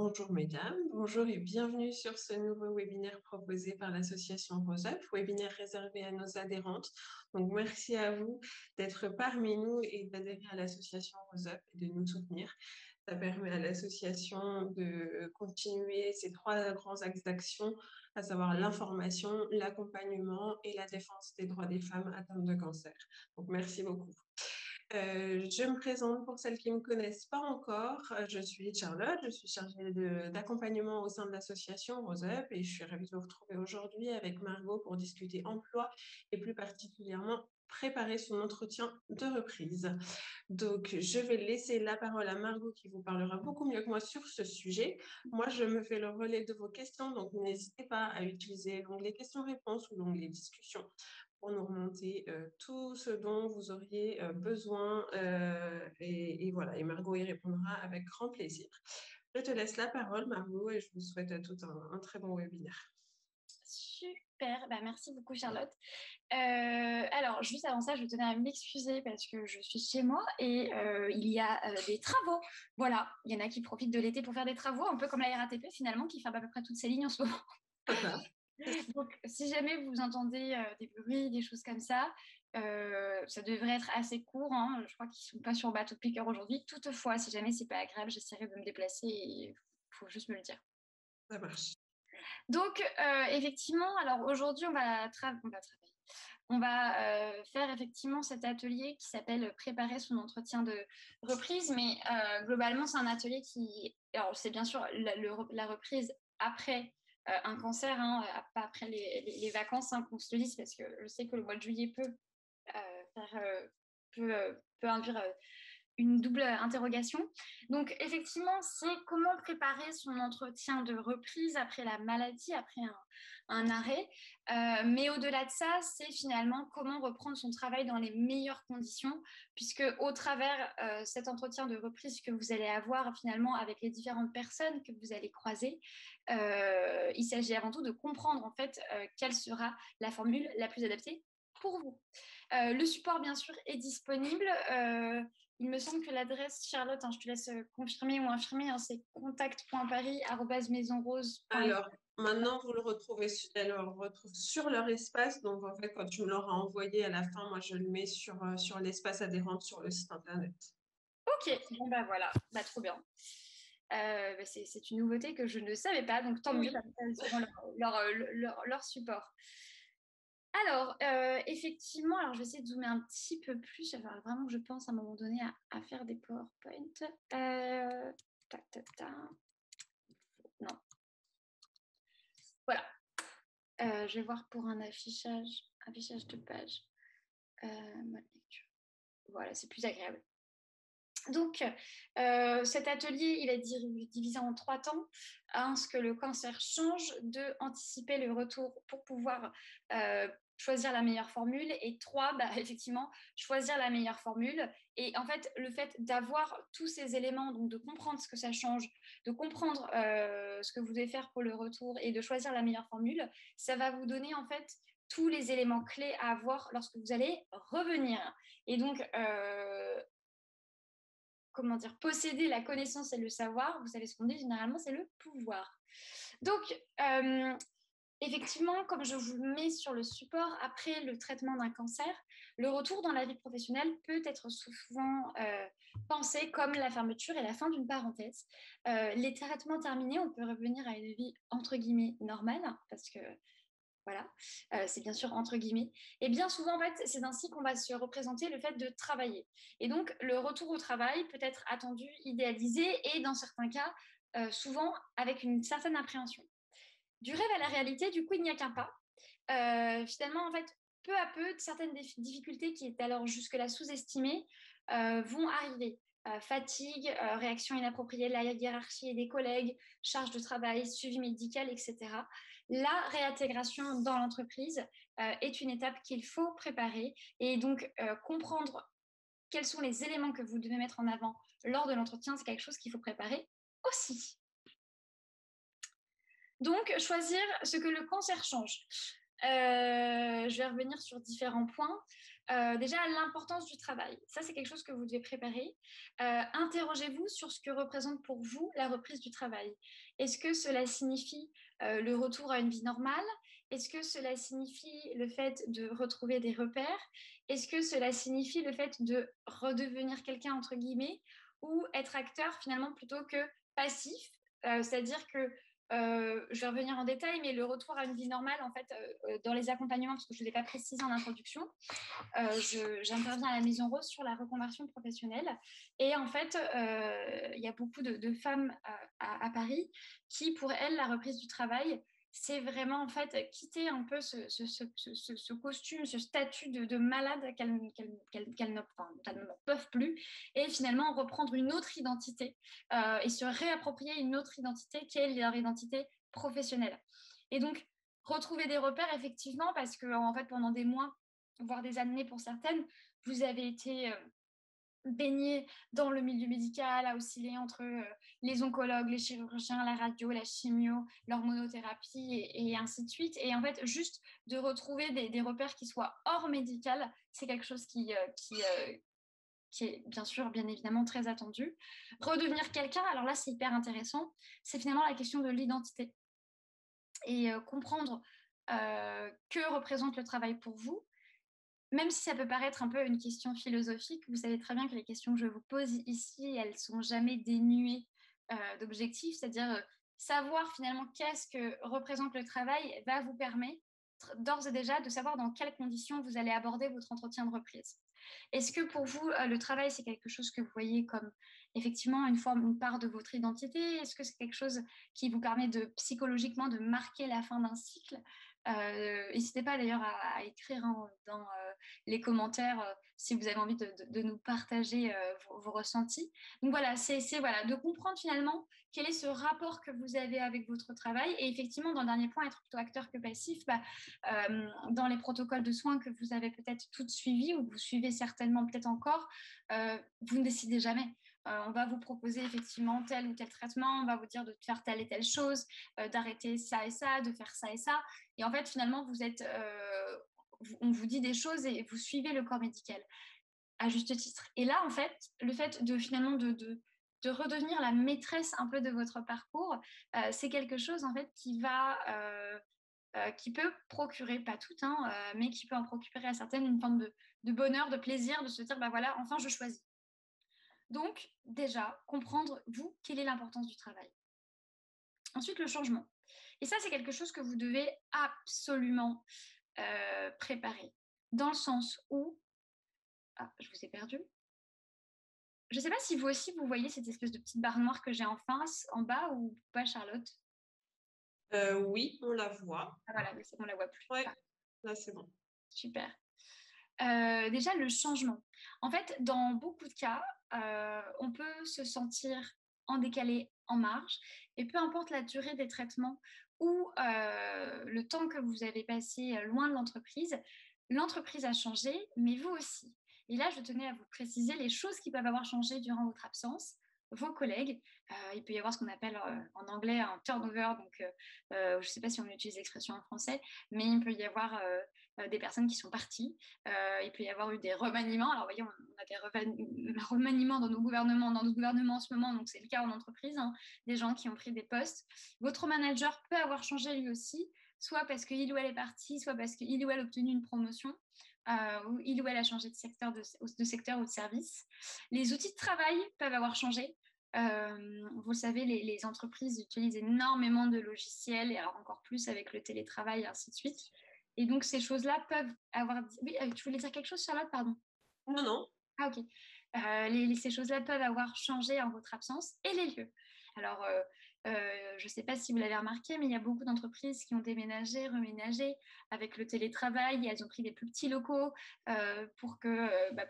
Bonjour mesdames, bonjour et bienvenue sur ce nouveau webinaire proposé par l'association RoseUp, webinaire réservé à nos adhérentes. Donc merci à vous d'être parmi nous et d'adhérer à l'association RoseUp et de nous soutenir. Ça permet à l'association de continuer ces trois grands axes d'action, à savoir l'information, l'accompagnement et la défense des droits des femmes atteintes de cancer. Donc merci beaucoup. Je me présente pour celles qui ne me connaissent pas encore. Je suis Charlotte, je suis chargée d'accompagnement au sein de l'association RoseUp et je suis ravie de vous retrouver aujourd'hui avec Margot pour discuter emploi et plus particulièrement préparer son entretien de reprise. Donc, je vais laisser la parole à Margot qui vous parlera beaucoup mieux que moi sur ce sujet. Moi, je me fais le relais de vos questions, donc n'hésitez pas à utiliser l'onglet questions-réponses ou l'onglet discussion pour nous remonter tout ce dont vous auriez besoin et voilà, et Margot y répondra avec grand plaisir. Je te laisse la parole, Margot, et je vous souhaite à tout un très bon webinaire. Super, merci beaucoup Charlotte. Alors, juste avant ça, je tenais à m'excuser parce que je suis chez moi et il y a des travaux. Voilà, il y en a qui profitent de l'été pour faire des travaux, un peu comme la RATP finalement, qui ferme à peu près toutes ses lignes en ce moment. Donc, si jamais vous entendez des bruits, des choses comme ça devrait être assez court. Hein. Je crois qu'ils ne sont pas sur bateau de piqueur aujourd'hui. Toutefois, si jamais c'est pas agréable, j'essaierai de me déplacer et il faut juste me le dire. Ça marche. Donc, effectivement, alors aujourd'hui, on va travailler. On va faire effectivement cet atelier qui s'appelle Préparer son entretien de reprise. Mais globalement, c'est un atelier qui... Alors, c'est bien sûr la reprise après un cancer, hein, pas après les vacances, hein, qu'on se le dise, parce que je sais que le mois de juillet peut induire une double interrogation. Donc, effectivement, c'est comment préparer son entretien de reprise après la maladie, après un arrêt. Mais au-delà de ça, c'est finalement comment reprendre son travail dans les meilleures conditions, puisque au travers cet entretien de reprise que vous allez avoir finalement avec les différentes personnes que vous allez croiser, il s'agit avant tout de comprendre en fait quelle sera la formule la plus adaptée pour vous. Le support, bien sûr, est disponible. Il me semble que l'adresse, Charlotte, hein, je te laisse confirmer ou infirmer, hein, c'est contact.paris@maisonrose.fr. Alors, maintenant, vous le retrouvez, elle le retrouve sur leur espace. Donc, en fait, quand tu me l'auras envoyé à la fin, moi, je le mets sur l'espace adhérent sur le site internet. Ok, bon, voilà, trop bien. C'est une nouveauté que je ne savais pas, donc tant mieux, ils auront leur support. Alors, effectivement, alors je vais essayer de zoomer un petit peu plus. Il va falloir vraiment que je pense à un moment donné à faire des PowerPoint. Tac, tac, tac. Non. Voilà. Je vais voir pour un affichage de page. Mode lecture. Voilà, c'est plus agréable. Donc, cet atelier, il est divisé en 3 temps. 1, ce que le cancer change. 2, anticiper le retour pour pouvoir choisir la meilleure formule. Et 3, effectivement, choisir la meilleure formule. Et en fait, le fait d'avoir tous ces éléments, donc de comprendre ce que ça change, de comprendre ce que vous devez faire pour le retour et de choisir la meilleure formule, ça va vous donner en fait tous les éléments clés à avoir lorsque vous allez revenir. Et donc, posséder la connaissance et le savoir, vous savez ce qu'on dit généralement, c'est le pouvoir. Donc, effectivement, comme je vous le mets sur le support, après le traitement d'un cancer, le retour dans la vie professionnelle peut être souvent pensé comme la fermeture et la fin d'une parenthèse. Les traitements terminés, on peut revenir à une vie entre guillemets normale, parce que voilà, c'est bien sûr entre guillemets. Et bien souvent, en fait, c'est ainsi qu'on va se représenter le fait de travailler. Et donc, le retour au travail peut être attendu, idéalisé et dans certains cas, souvent avec une certaine appréhension. Du rêve à la réalité, du coup, il n'y a qu'un pas. Finalement, en fait, peu à peu, certaines difficultés qui étaient alors jusque-là sous-estimées vont arriver. Fatigue, réaction inappropriée de la hiérarchie et des collègues, charge de travail, suivi médical, etc. La réintégration dans l'entreprise est une étape qu'il faut préparer et donc comprendre quels sont les éléments que vous devez mettre en avant lors de l'entretien, c'est quelque chose qu'il faut préparer aussi. Donc, choisir ce que le cancer change. Je vais revenir sur différents points. Déjà, l'importance du travail. Ça, c'est quelque chose que vous devez préparer. Interrogez-vous sur ce que représente pour vous la reprise du travail. Est-ce que cela signifie le retour à une vie normale? Est-ce que cela signifie le fait de retrouver des repères? Est-ce que cela signifie le fait de redevenir quelqu'un, entre guillemets, ou être acteur finalement plutôt que passif? C'est-à-dire que je vais revenir en détail, mais le retour à une vie normale, en fait, dans les accompagnements, parce que je ne l'ai pas précisé en introduction, j'interviens à la Maison Rose sur la reconversion professionnelle. Et en fait, il y a beaucoup de femmes à Paris qui, pour elles, la reprise du travail, c'est vraiment en fait quitter un peu ce costume, ce statut de malade qu'elles ne, enfin, elles ne peuvent plus, et finalement reprendre une autre identité et se réapproprier une autre identité qui est leur identité professionnelle. Et donc, retrouver des repères, effectivement, parce que en fait, pendant des mois, voire des années pour certaines, vous avez été baignée dans le milieu médical, à osciller entre les oncologues, les chirurgiens, la radio, la chimio, l'hormonothérapie et ainsi de suite. Et en fait, juste de retrouver des repères qui soient hors médical, c'est quelque chose qui est bien sûr, bien évidemment, très attendu. Redevenir quelqu'un, alors là, c'est hyper intéressant, c'est finalement la question de l'identité et comprendre que représente le travail pour vous. Même si ça peut paraître un peu une question philosophique, vous savez très bien que les questions que je vous pose ici, elles ne sont jamais dénuées d'objectifs, c'est-à-dire savoir finalement qu'est-ce que représente le travail va vous permettre d'ores et déjà de savoir dans quelles conditions vous allez aborder votre entretien de reprise. Est-ce que pour vous, le travail, c'est quelque chose que vous voyez comme effectivement une part de votre identité? Est-ce que c'est quelque chose qui vous permet de psychologiquement de marquer la fin d'un cycle? N'hésitez pas d'ailleurs à écrire dans les commentaires si vous avez envie de nous partager vos ressentis. Donc voilà, c'est voilà, de comprendre finalement quel est ce rapport que vous avez avec votre travail. Et effectivement, dans le dernier point, être plutôt acteur que passif, dans les protocoles de soins que vous avez peut-être toutes suivis ou que vous suivez certainement peut-être encore, vous ne décidez jamais. On va vous proposer effectivement tel ou tel traitement, on va vous dire de faire telle et telle chose, d'arrêter ça et ça, de faire ça et ça. Et en fait, finalement, on vous dit des choses et vous suivez le corps médical à juste titre. Et là, en fait, le fait de finalement de redevenir la maîtresse un peu de votre parcours, c'est quelque chose en fait qui peut procurer, pas toutes, hein, mais qui peut en procurer à certaines une forme de bonheur, de plaisir, de se dire, bah voilà, enfin je choisis. Donc, déjà, comprendre, vous, quelle est l'importance du travail. Ensuite, le changement. Et ça, c'est quelque chose que vous devez absolument préparer. Dans le sens où... Ah, je vous ai perdu. Je ne sais pas si vous aussi, vous voyez cette espèce de petite barre noire que j'ai en face, en bas, ou pas, Charlotte? Oui, on la voit. Ah voilà, c'est bon, on la voit plus. Ouais, Ah, là c'est bon. super. Déjà, le changement. En fait, dans beaucoup de cas, on peut se sentir en décalé, en marge, et peu importe la durée des traitements ou le temps que vous avez passé loin de l'entreprise a changé, mais vous aussi. Et là, je tenais à vous préciser les choses qui peuvent avoir changé durant votre absence. Vos collègues, il peut y avoir ce qu'on appelle en anglais un turnover, donc je ne sais pas si on utilise l'expression en français, mais il peut y avoir des personnes qui sont parties. Il peut y avoir eu des remaniements. Alors, vous voyez, on a des remaniements dans nos gouvernements en ce moment, donc c'est le cas en entreprise, hein, des gens qui ont pris des postes. Votre manager peut avoir changé lui aussi, soit parce qu'il ou elle est parti, soit parce qu'il ou elle a obtenu une promotion, ou il ou elle a changé de secteur ou de service. Les outils de travail peuvent avoir changé. Vous le savez, les entreprises utilisent énormément de logiciels, et alors encore plus avec le télétravail, et ainsi de suite. Et donc, ces choses-là peuvent avoir... Oui, tu voulais dire quelque chose, Charlotte, pardon? Non, non. Ah, ok. Ces choses-là peuvent avoir changé en votre absence, et les lieux. Alors, je ne sais pas si vous l'avez remarqué, mais il y a beaucoup d'entreprises qui ont déménagé, reménagé avec le télétravail, et elles ont pris des plus petits locaux pour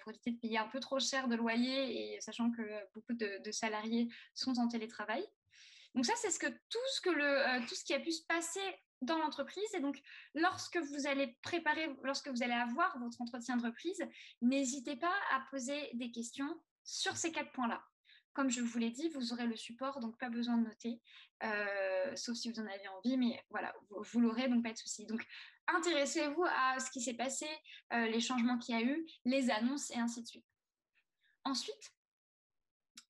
éviter de payer un peu trop cher de loyer, et sachant que beaucoup de salariés sont en télétravail. Donc ça, c'est tout ce qui a pu se passer dans l'entreprise. Et donc, lorsque vous allez avoir votre entretien de reprise, n'hésitez pas à poser des questions sur ces 4 points-là. Comme je vous l'ai dit, vous aurez le support, donc pas besoin de noter, sauf si vous en avez envie, mais voilà, vous l'aurez, donc pas de souci. Donc, intéressez-vous à ce qui s'est passé, les changements qu'il y a eu, les annonces et ainsi de suite. Ensuite,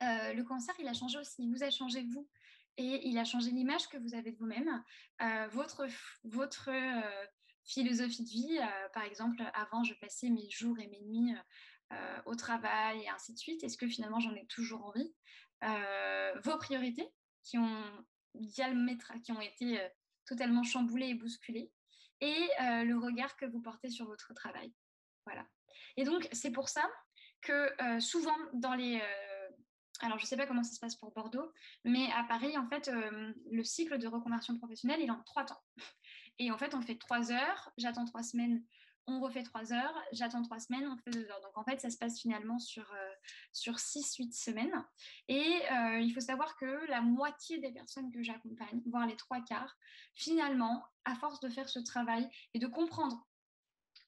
le cancer, il a changé aussi. Il vous a changé vous. Et il a changé l'image que vous avez de vous-même. Votre philosophie de vie, par exemple, avant, je passais mes jours et mes nuits au travail et ainsi de suite. Est-ce que finalement, j'en ai toujours envie? Vos priorités qui ont été totalement chamboulées et bousculées. Et le regard que vous portez sur votre travail. Voilà. Et donc, c'est pour ça que souvent, dans les... alors, je ne sais pas comment ça se passe pour Bordeaux, mais à Paris, en fait, le cycle de reconversion professionnelle, il est en 3 temps. Et en fait, on fait 3 heures, j'attends 3 semaines, on refait 3 heures, j'attends 3 semaines, on fait 2 heures. Donc, en fait, ça se passe finalement sur 6-8 semaines. Et il faut savoir que la moitié des personnes que j'accompagne, voire les 3/4, finalement, à force de faire ce travail et de comprendre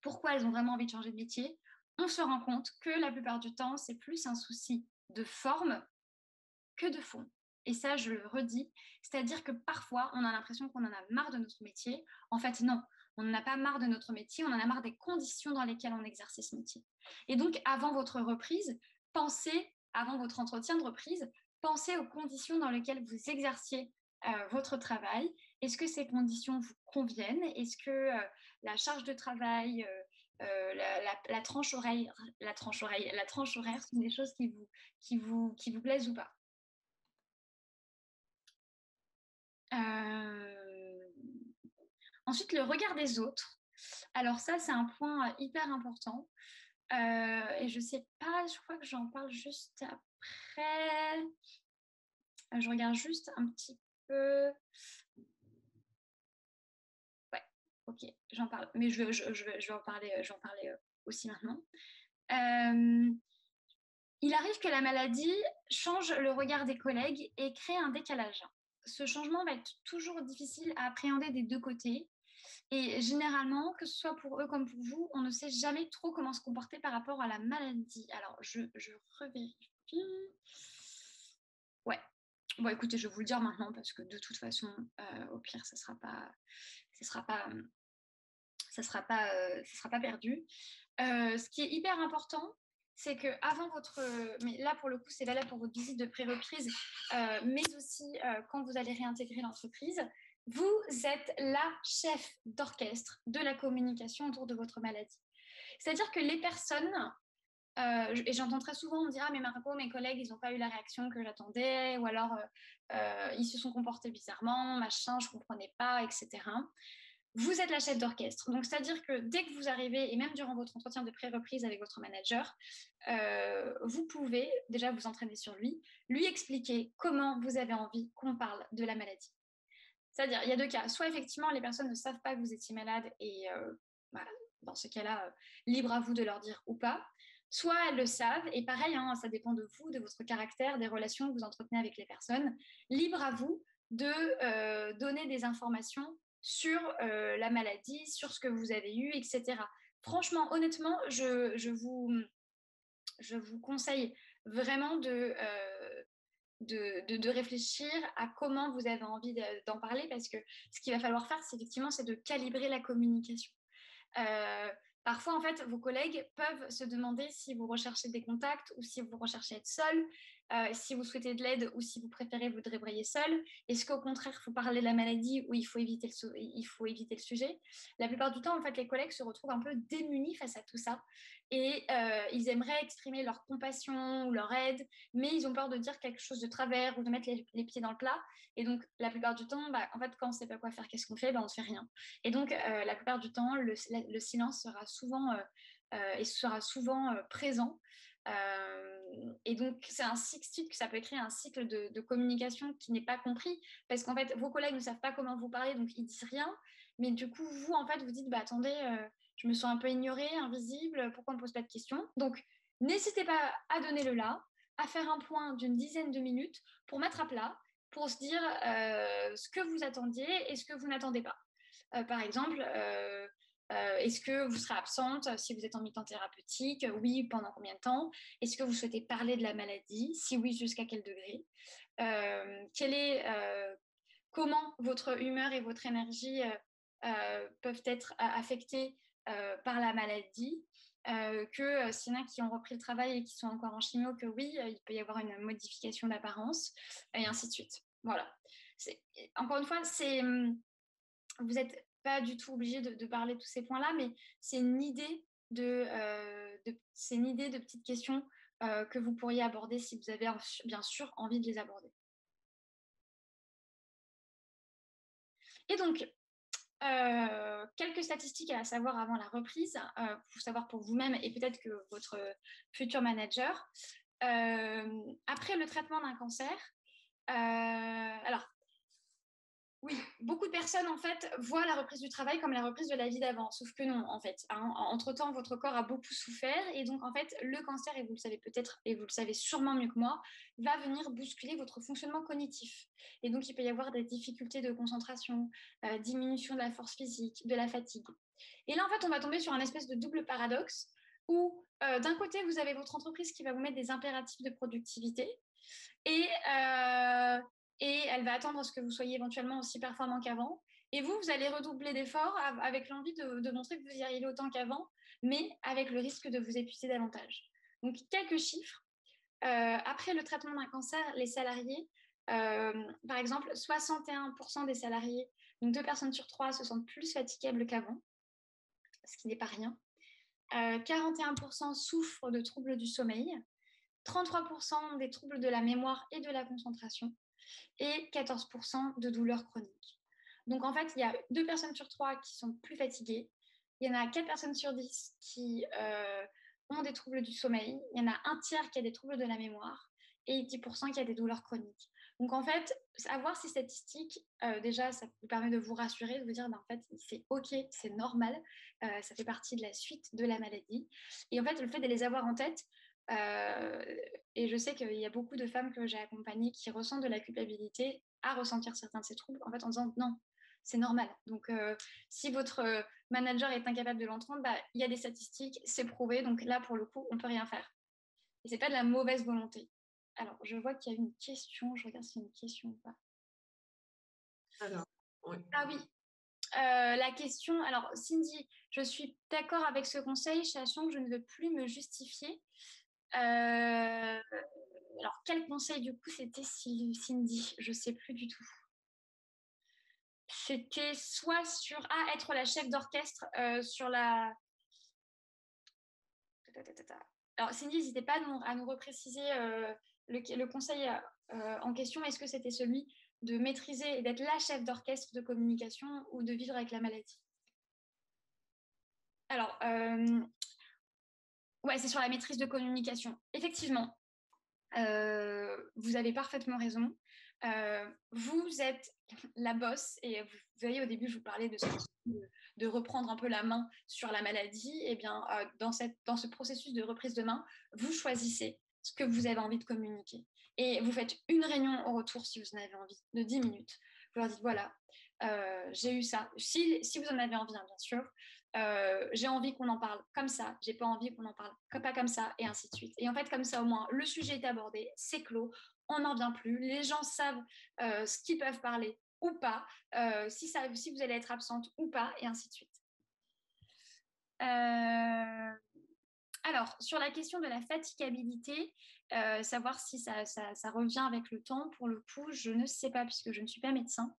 pourquoi elles ont vraiment envie de changer de métier, on se rend compte que la plupart du temps, c'est plus un souci de forme que de fond. Et ça, je le redis, c'est-à-dire que parfois, on a l'impression qu'on en a marre de notre métier. En fait, non, on n'en a pas marre de notre métier, on en a marre des conditions dans lesquelles on exerce ce métier. Et donc, avant votre reprise, avant votre entretien de reprise, pensez aux conditions dans lesquelles vous exerciez votre travail. Est-ce que ces conditions vous conviennent? Est-ce que la charge de travail, la tranche horaire, la tranche horaire sont des choses qui vous plaisent ou pas? Ensuite, le regard des autres. Alors ça, c'est un point hyper important. Et je sais pas, je crois que j'en parle juste après. Je regarde juste un petit peu. Ouais, ok, j'en parle. Mais je vais en parler, aussi maintenant. Il arrive que la maladie change le regard des collègues et crée un décalage. Ce changement va être toujours difficile à appréhender des deux côtés. Et généralement, que ce soit pour eux comme pour vous, on ne sait jamais trop comment se comporter par rapport à la maladie. Alors, je revérifie. Ouais. Bon, écoutez, je vais vous le dire maintenant parce que de toute façon, au pire, ça sera pas perdu. Ce qui est hyper important, c'est que avant mais là pour le coup, c'est valable pour votre visite de pré-reprise, mais aussi quand vous allez réintégrer l'entreprise, vous êtes la chef d'orchestre de la communication autour de votre maladie. C'est-à-dire que les personnes, et j'entends très souvent, on me dire ah mais Margot, mes collègues, ils n'ont pas eu la réaction que j'attendais, ou alors ils se sont comportés bizarrement, machin, je comprenais pas, etc. Vous êtes la chef d'orchestre. Donc, c'est-à-dire que dès que vous arrivez, et même durant votre entretien de pré-reprise avec votre manager, vous pouvez déjà vous entraîner sur lui expliquer comment vous avez envie qu'on parle de la maladie. C'est-à-dire, il y a 2 cas. Soit effectivement, les personnes ne savent pas que vous étiez malade et dans ce cas-là, libre à vous de leur dire ou pas. Soit elles le savent, et pareil, hein, ça dépend de vous, de votre caractère, des relations que vous entretenez avec les personnes. Libre à vous de donner des informations sur la maladie, sur ce que vous avez eu, etc. Franchement, honnêtement, je vous conseille vraiment de réfléchir à comment vous avez envie d'en parler, parce que ce qu'il va falloir faire, c'est effectivement de calibrer la communication. Parfois, en fait, vos collègues peuvent se demander si vous recherchez des contacts ou si vous recherchez être seul, si vous souhaitez de l'aide ou si vous préférez vous débrouiller seul. Est-ce qu'au contraire, il faut parler de la maladie ou il faut éviter le sujet? La plupart du temps, en fait, les collègues se retrouvent un peu démunis face à tout ça et ils aimeraient exprimer leur compassion ou leur aide, mais ils ont peur de dire quelque chose de travers ou de mettre les pieds dans le plat. Et donc, la plupart du temps, en fait, quand on ne sait pas quoi faire, qu'est-ce qu'on fait? On ne fait rien. Et donc, la plupart du temps, le silence sera souvent présent. Et donc, c'est un cycle que ça peut créer un cycle de communication qui n'est pas compris, parce qu'en fait, vos collègues ne savent pas comment vous parler, donc ils disent rien. Mais du coup, vous, en fait, vous dites, attendez, je me sens un peu ignorée, invisible, pourquoi on ne me pose pas de questions? Donc, n'hésitez pas à donner le là, à faire un point d'une dizaine de minutes pour mettre à plat, pour se dire ce que vous attendiez et ce que vous n'attendez pas. Par exemple, est-ce que vous serez absente si vous êtes en mi-temps thérapeutique? Oui, pendant combien de temps? Est-ce que vous souhaitez parler de la maladie? Si oui, jusqu'à quel degré? Comment votre humeur et votre énergie peuvent être affectés par la maladie, s'il y en a qui ont repris le travail et qui sont encore en chimio, que oui, il peut y avoir une modification d'apparence, et ainsi de suite. Voilà. Encore une fois, vous n'êtes pas du tout obligé de parler de tous ces points-là, mais c'est une idée c'est une idée de petites questions que vous pourriez aborder si vous avez bien sûr envie de les aborder. Et donc, quelques statistiques à savoir avant la reprise, pour savoir pour vous-même et peut-être que votre futur manager. Après le traitement d'un cancer, alors, oui, beaucoup de personnes, en fait, voient la reprise du travail comme la reprise de la vie d'avant, sauf que non, en fait. Hein. Entre-temps, votre corps a beaucoup souffert, et donc, en fait, le cancer, et vous le savez peut-être, et vous le savez sûrement mieux que moi, va venir bousculer votre fonctionnement cognitif. Et donc, il peut y avoir des difficultés de concentration, diminution de la force physique, de la fatigue. Et là, en fait, on va tomber sur un espèce de double paradoxe, où, d'un côté, vous avez votre entreprise qui va vous mettre des impératifs de productivité, et elle va attendre à ce que vous soyez éventuellement aussi performant qu'avant. Et vous allez redoubler d'efforts avec l'envie de montrer que vous y arrivez autant qu'avant, mais avec le risque de vous épuiser davantage. Donc, quelques chiffres. Après le traitement d'un cancer, les salariés, par exemple, 61% des salariés, donc 2 personnes sur 3, se sentent plus fatiguables qu'avant, ce qui n'est pas rien. 41% souffrent de troubles du sommeil, 33% des troubles de la mémoire et de la concentration, et 14% de douleurs chroniques. Donc en fait, il y a 2 personnes sur 3 qui sont plus fatiguées, il y en a 4 personnes sur 10 qui ont des troubles du sommeil, il y en a un tiers qui a des troubles de la mémoire, et 10% qui a des douleurs chroniques. Donc en fait, avoir ces statistiques, déjà, ça vous permet de vous rassurer, de vous dire, en fait, c'est OK, c'est normal, ça fait partie de la suite de la maladie. Et en fait, le fait de les avoir en tête, et je sais qu'il y a beaucoup de femmes que j'ai accompagnées qui ressentent de la culpabilité à ressentir certains de ces troubles, en fait, en disant non, c'est normal. Donc, si votre manager est incapable de l'entendre, il y a des statistiques, c'est prouvé. Donc là, pour le coup, on ne peut rien faire. Et c'est pas de la mauvaise volonté. Alors, je vois qu'il y a une question. Je regarde s'il y a une question ou pas. Alors, oui. Ah oui. La question, alors Cindy, je suis d'accord avec ce conseil, sachant que je ne veux plus me justifier. Alors, quel conseil du coup c'était Cindy? Je ne sais plus du tout. C'était soit sur être la chef d'orchestre sur la. Alors Cindy, n'hésitez pas à nous repréciser le conseil en question. Est-ce que c'était celui de maîtriser et d'être la chef d'orchestre de communication ou de vivre avec la maladie? Alors, ouais, c'est sur la maîtrise de communication. Effectivement, vous avez parfaitement raison. Vous êtes la boss et vous voyez, au début, je vous parlais de reprendre un peu la main sur la maladie. Et bien, dans ce processus de reprise de main, vous choisissez ce que vous avez envie de communiquer. Et vous faites une réunion au retour, si vous en avez envie, de 10 minutes. Vous leur dites, voilà, j'ai eu ça. Si vous en avez envie, hein, bien sûr. J'ai envie qu'on en parle comme ça, j'ai pas envie qu'on en parle pas comme ça, et ainsi de suite. Et en fait, comme ça, au moins, le sujet est abordé, c'est clos, on n'en vient plus, les gens savent ce qu'ils peuvent parler ou pas, si vous allez être absente ou pas, et ainsi de suite. Alors, sur la question de la fatigabilité, savoir si ça revient avec le temps, pour le coup, je ne sais pas, puisque je ne suis pas médecin.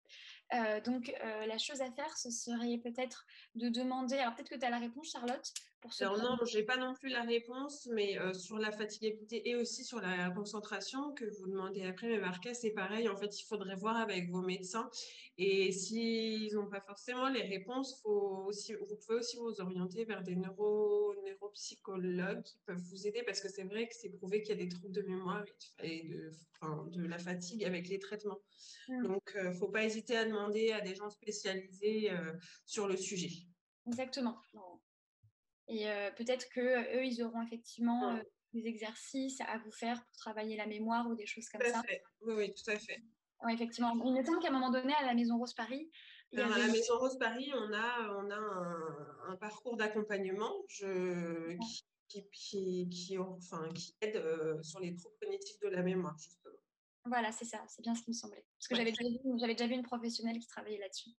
Donc, la chose à faire, ce serait peut-être de demander. Alors, peut-être que tu as la réponse, Charlotte, pour ce Alors point. non, j'ai pas non plus la réponse, mais sur la fatigabilité et aussi sur la concentration que vous demandez après, mais Marquez, c'est pareil. En fait, il faudrait voir avec vos médecins. Et s'ils n'ont pas forcément les réponses, vous pouvez aussi vous orienter vers des neuropsychologues qui peuvent vous aider parce que c'est vrai que c'est prouvé qu'il y a des troubles de mémoire et de la fatigue avec les traitements. Donc, il ne faut pas hésiter à demander à des gens spécialisés sur le sujet. Exactement. Et peut-être qu'eux, ils auront effectivement des exercices à vous faire pour travailler la mémoire ou des choses comme Tout à ça. fait. Oui, oui, tout à fait. Ouais, effectivement. Il me semble qu'à un moment donné, à la Maison Rose Paris, il y Alors, à avait. la Maison Rose Paris, on a un parcours d'accompagnement qui aide sur les troubles cognitifs de la mémoire, justement. Voilà, c'est ça, c'est bien ce qui me semblait. Parce que Ouais. j'avais déjà vu une professionnelle qui travaillait là-dessus.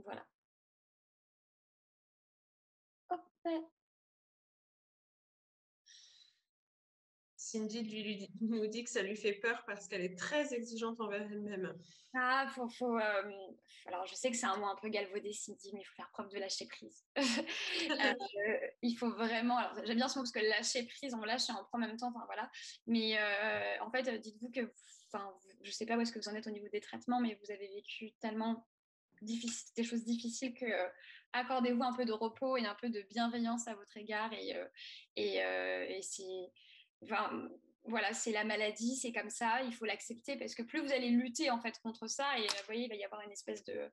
Voilà. Hop. Cindy nous dit que ça lui fait peur parce qu'elle est très exigeante envers elle-même. Ah, alors, je sais que c'est un mot un peu galvaudé, Cindy, mais il faut faire preuve de lâcher prise. Il faut vraiment... Alors, j'aime bien ce mot parce que lâcher prise, on lâche et on prend en même temps, enfin voilà. Mais en fait, dites-vous que... Enfin, je ne sais pas où est-ce que vous en êtes au niveau des traitements, mais vous avez vécu tellement des choses difficiles que accordez-vous un peu de repos et un peu de bienveillance à votre égard. Et c'est... Enfin, voilà, c'est la maladie, c'est comme ça, il faut l'accepter parce que plus vous allez lutter en fait contre ça, et vous voyez, il va y avoir une espèce de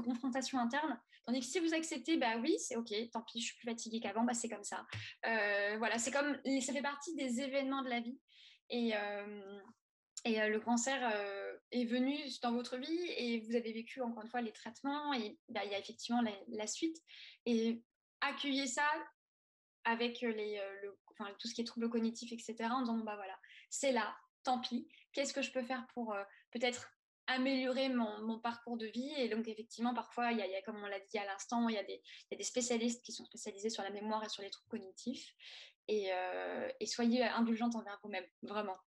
confrontation interne. Tandis que si vous acceptez, bah oui, c'est ok, tant pis, je suis plus fatiguée qu'avant, bah c'est comme ça. Voilà, c'est comme, ça fait partie des événements de la vie. Et le cancer est venu dans votre vie et vous avez vécu encore une fois les traitements et bah, il y a effectivement la suite. Et accueillez ça avec enfin, tout ce qui est troubles cognitifs, etc. En disant, bon, bah voilà, c'est là, tant pis. Qu'est-ce que je peux faire pour peut-être améliorer mon parcours de vie? Et donc, effectivement, parfois, il y a, comme on l'a dit à l'instant, il y a des spécialistes qui sont spécialisés sur la mémoire et sur les troubles cognitifs. Et soyez indulgente envers vous-même, vraiment.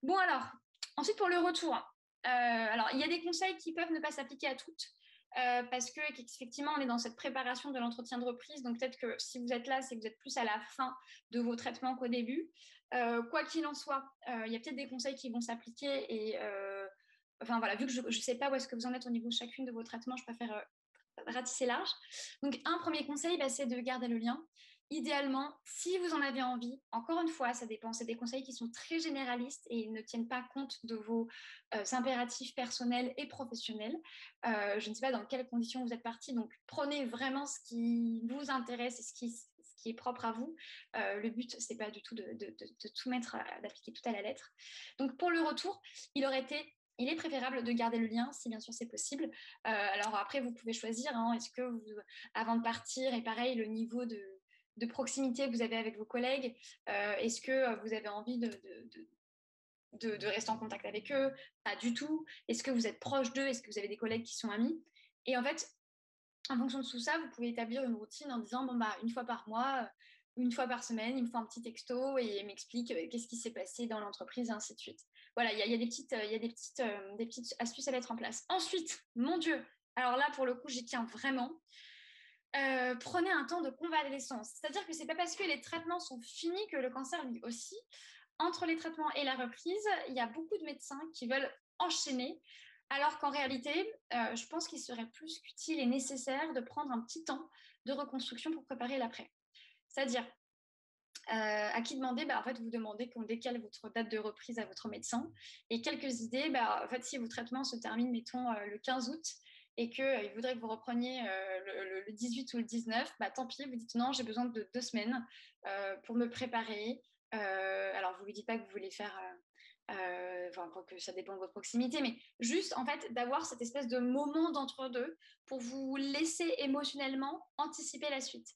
Bon, alors, ensuite pour le retour. Alors, il y a des conseils qui peuvent ne pas s'appliquer à toutes. Parce que effectivement, on est dans cette préparation de l'entretien de reprise. Donc peut-être que si vous êtes là, c'est que vous êtes plus à la fin de vos traitements qu'au début. Quoi qu'il en soit, il y a peut-être des conseils qui vont s'appliquer. Et enfin voilà, vu que je ne sais pas où est-ce que vous en êtes au niveau de chacune de vos traitements, je préfère ratisser large. Donc un premier conseil, bah, c'est de garder le lien. Idéalement, si vous en avez envie, encore une fois, ça dépend, c'est des conseils qui sont très généralistes et ils ne tiennent pas compte de vos impératifs personnels et professionnels. Je ne sais pas dans quelles conditions vous êtes parti, donc prenez vraiment ce qui vous intéresse et ce qui est propre à vous. Le but, c'est pas du tout de tout mettre, d'appliquer tout à la lettre. Donc pour le retour, il est préférable de garder le lien si bien sûr c'est possible. Alors après, vous pouvez choisir, hein, est-ce que vous, avant de partir, et pareil, le niveau de proximité que vous avez avec vos collègues, est-ce que vous avez envie de rester en contact avec eux? Pas du tout. Est-ce que vous êtes proche d'eux? Est-ce que vous avez des collègues qui sont amis? Et en fait, en fonction de tout ça, vous pouvez établir une routine en disant, bon, bah, une fois par mois, une fois par semaine, il me faut un petit texto et il m'explique qu'est-ce qui s'est passé dans l'entreprise, et ainsi de suite. Voilà, il y a des petites astuces à mettre en place. Ensuite, mon Dieu, alors là, pour le coup, j'y tiens vraiment. Prenez un temps de convalescence. C'est-à-dire que c'est pas parce que les traitements sont finis que le cancer lui aussi. Entre les traitements et la reprise, il y a beaucoup de médecins qui veulent enchaîner, alors qu'en réalité, je pense qu'il serait plus qu'utile et nécessaire de prendre un petit temps de reconstruction pour préparer l'après. C'est-à-dire, à qui demander? Bah, en fait, vous demandez qu'on décale votre date de reprise à votre médecin. Et quelques idées, bah, en fait, si vos traitements se terminent, mettons, le 15 août, et qu'il voudrait que vous repreniez le 18 ou le 19, bah, tant pis, vous dites non, j'ai besoin de 2 semaines pour me préparer. Alors, vous ne lui dites pas que vous voulez faire... enfin, que ça dépend de votre proximité, mais juste en fait d'avoir cette espèce de moment d'entre-deux pour vous laisser émotionnellement anticiper la suite.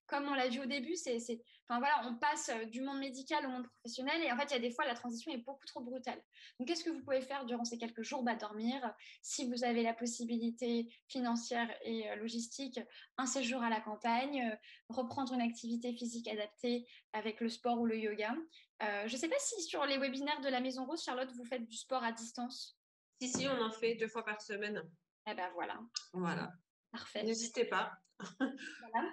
Comme on l'a vu au début, enfin, voilà, on passe du monde médical au monde professionnel et en fait, il y a des fois, la transition est beaucoup trop brutale. Donc, qu'est-ce que vous pouvez faire durant ces quelques jours? Bah, dormir. Si vous avez la possibilité financière et logistique, un séjour à la campagne, reprendre une activité physique adaptée avec le sport ou le yoga. Je ne sais pas si sur les webinaires de la Maison Rose, Charlotte, vous faites du sport à distance. Si, on en fait 2 fois par semaine. Eh ben voilà. Voilà. Parfait. N'hésitez pas. Voilà.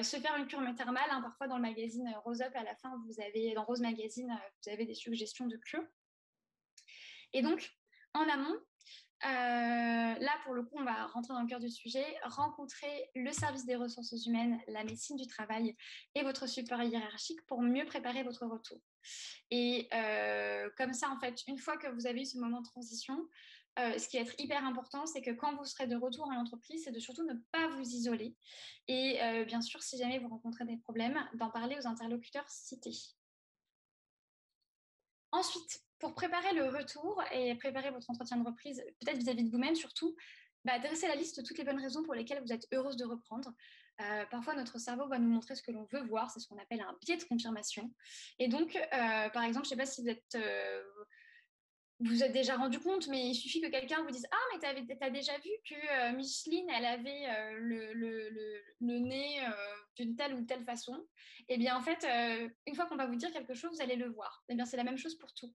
Se faire une cure thermale, hein, parfois dans le magazine Rose Up, à la fin, dans Rose Magazine, vous avez des suggestions de cure. Et donc, en amont, là, pour le coup, on va rentrer dans le cœur du sujet, rencontrer le service des ressources humaines, la médecine du travail et votre supérieur hiérarchique pour mieux préparer votre retour. Et comme ça, en fait, une fois que vous avez eu ce moment de transition, ce qui va être hyper important, c'est que quand vous serez de retour à l'entreprise, c'est de surtout ne pas vous isoler. Et bien sûr, si jamais vous rencontrez des problèmes, d'en parler aux interlocuteurs cités. Ensuite, pour préparer le retour et préparer votre entretien de reprise, peut-être vis-à-vis de vous-même surtout, dressez la liste de toutes les bonnes raisons pour lesquelles vous êtes heureuse de reprendre. Parfois, notre cerveau va nous montrer ce que l'on veut voir, c'est ce qu'on appelle un biais de confirmation. Et donc, par exemple, je ne sais pas si vous êtes déjà rendu compte, mais il suffit que quelqu'un vous dise « Ah, mais t'as déjà vu que Micheline, elle avait le nez d'une telle ou telle façon ?» Eh bien, en fait, une fois qu'on va vous dire quelque chose, vous allez le voir. Eh bien, c'est la même chose pour tout.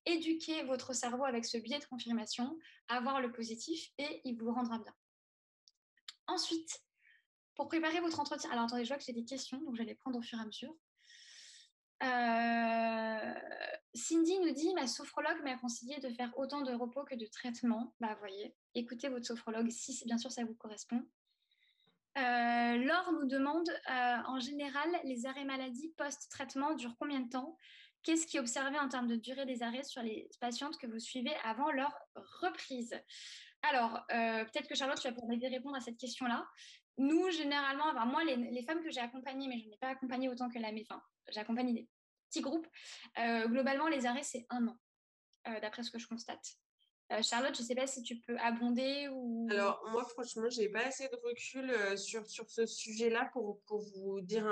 Éduquez votre cerveau avec ce biais de confirmation, à voir le positif, et il vous le rendra bien. Ensuite, pour préparer votre entretien... Alors, attendez, je vois que j'ai des questions, donc je vais les prendre au fur et à mesure. Cindy nous dit, ma sophrologue m'a conseillé de faire autant de repos que de traitement. Bah, voyez, écoutez votre sophrologue si bien sûr ça vous correspond. Laure nous demande, en général, les arrêts maladie post-traitement durent combien de temps? Qu'est-ce qui est observé en termes de durée des arrêts sur les patientes que vous suivez avant leur reprise? Alors, peut-être que Charlotte, tu vas pouvoir répondre à cette question-là. Nous, généralement, enfin, moi, les femmes que j'ai accompagnées, mais je n'ai pas accompagné autant que enfin, j'ai accompagné des petits groupes. Globalement, les arrêts, c'est 1 an, d'après ce que je constate. Charlotte, je ne sais pas si tu peux abonder ou... Alors, moi, franchement, j'ai pas assez de recul sur ce sujet-là pour vous dire